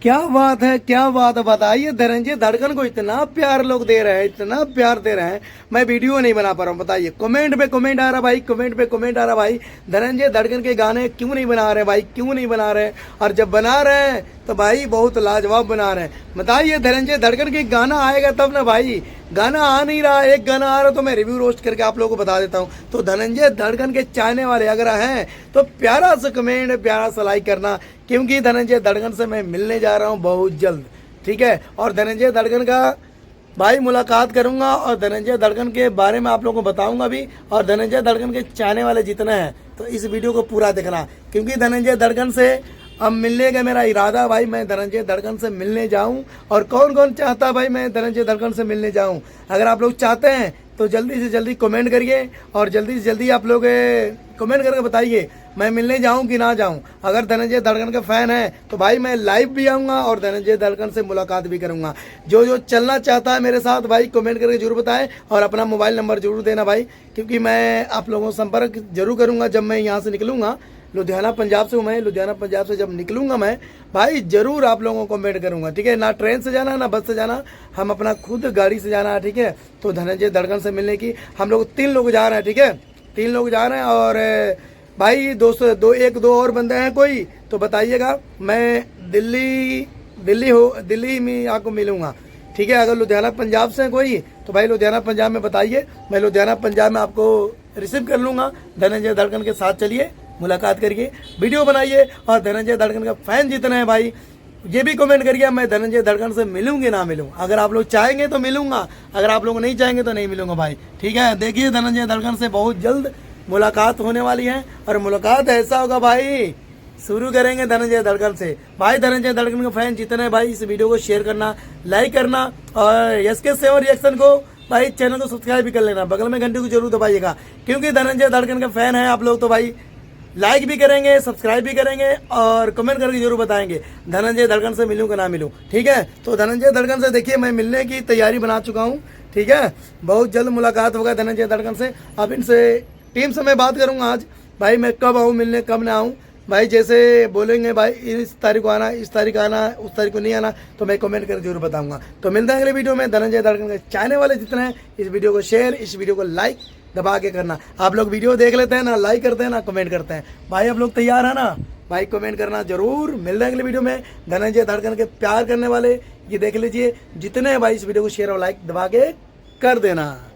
क्या बात है, क्या बात है। बताइए धनंजय धड़कन को इतना प्यार लोग दे रहे हैं, इतना प्यार दे रहे हैं, मैं वीडियो नहीं बना पा रहा हूँ। बताइए, कमेंट पे कमेंट आ रहा भाई, कमेंट पे कमेंट आ रहा भाई, धनंजय धड़कन के गाने क्यों नहीं बना रहे भाई, क्यों नहीं बना रहे। और जब बना रहे हैं तो भाई बहुत लाजवाब बना रहे हैं। बताइए धनंजय धड़कन के गाना आएगा तब ना भाई, गाना आ नहीं रहा। एक गाना आ रहा तो मैं रिव्यू रोस्ट करके आप लोगों को बता देता हूँ। तो धनंजय धड़कन के चाहने वाले अगर हैं तो प्यारा सा कमेंट, प्यारा सा लाइक करना, क्योंकि धनंजय धड़कन से मैं मिलने जा रहा हूँ बहुत जल्द, ठीक है। और धनंजय धड़कन का भाई मुलाकात करूंगा और धनंजय धड़कन के बारे में आप लोगों को बताऊंगा भी। और धनंजय धड़कन के चाहने वाले जितने हैं तो इस वीडियो को पूरा देखना, क्योंकि धनंजय धड़कन से अब मिलने का मेरा इरादा भाई, मैं धनंजय धड़कन से मिलने जाऊं। और कौन कौन चाहता भाई मैं धनंजय धड़कन से मिलने जाऊं। अगर आप लोग चाहते हैं तो जल्दी से जल्दी कमेंट करिए और जल्दी से जल्दी आप लोग कमेंट करके बताइए मैं मिलने जाऊं कि ना जाऊं। अगर धनंजय धड़कन का फैन है तो भाई मैं लाइव भी आऊँगा और धनंजय धड़कन से मुलाकात भी करूँगा। जो जो चलना चाहता है मेरे साथ भाई कमेंट करके जरूर बताएं और अपना मोबाइल नंबर जरूर देना भाई, क्योंकि मैं आप लोगों से संपर्क जरूर करूँगा जब मैं यहाँ से निकलूँगा। लुधियाना पंजाब से हूँ मैं, लुधियाना पंजाब से जब निकलूंगा मैं भाई जरूर आप लोगों को कमेंट करूंगा, ठीक है। ना ट्रेन से जाना ना बस से जाना, हम अपना खुद गाड़ी से जाना है, ठीक है। तो धनंजय धड़कन से मिलने की हम लोग 3 लोग जा रहे हैं, ठीक है, 3 लोग जा रहे हैं। और भाई दोस्तों एक दो और बंदे हैं कोई तो बताइएगा, मैं दिल्ली में आपको मिलूंगा, ठीक है। अगर लुधियाना पंजाब से कोई तो भाई लुधियाना पंजाब में बताइए, मैं लुधियाना पंजाब में आपको रिसीव कर लूँगा। धनंजय धड़कन के साथ चलिए, मुलाकात करिए, वीडियो बनाइए। और धनंजय धड़कन का फैन जितने हैं भाई ये भी कमेंट करिए मैं धनंजय धड़कन से मिलूंगी ना मिलूं। अगर आप लोग चाहेंगे तो मिलूंगा, अगर आप लोग नहीं चाहेंगे तो नहीं मिलूंगा भाई, ठीक है। देखिए धनंजय धड़कन से बहुत जल्द मुलाकात होने वाली है और मुलाकात ऐसा होगा भाई, शुरू करेंगे धनंजय धड़कन से भाई। धनंजय धड़कन के फैन जितने भाई इस वीडियो को शेयर करना, लाइक करना और SK7 रिएक्शन को भाई चैनल को सब्सक्राइब भी कर लेना, बगल में घंटे को जरूर दबाइएगा, क्योंकि धनंजय धड़कन के फैन है आप लोग तो भाई लाइक भी करेंगे, सब्सक्राइब भी करेंगे और कमेंट करके जरूर बताएंगे धनंजय धड़कन से मिलूं कि ना मिलूं, ठीक है। तो धनंजय धड़कन से देखिए मैं मिलने की तैयारी बना चुका हूं, ठीक है। बहुत जल्द मुलाकात होगा धनंजय धड़कन से। अब इनसे टीम से मैं बात करूंगा आज भाई, मैं कब आऊँ मिलने, कब ना आऊँ भाई। जैसे बोलेंगे भाई इस तारीख को आना, इस तारीख आना, उस तारीख को नहीं आना, तो मैं कमेंट करके जरूर बताऊंगा। तो मिलते हैं अगले वीडियो में। धनंजय धड़कन के चाहने वाले जितने हैं इस वीडियो को शेयर, इस वीडियो को लाइक दबा के करना। आप लोग वीडियो देख लेते हैं ना, लाइक करते हैं ना, कमेंट करते हैं भाई। आप लोग तैयार है ना भाई, कमेंट करना जरूर। मिलते हैं अगले वीडियो में। धनंजय धड़कन के प्यार करने वाले ये देख लीजिए जितने भाई इस वीडियो को शेयर और लाइक दबा के कर देना।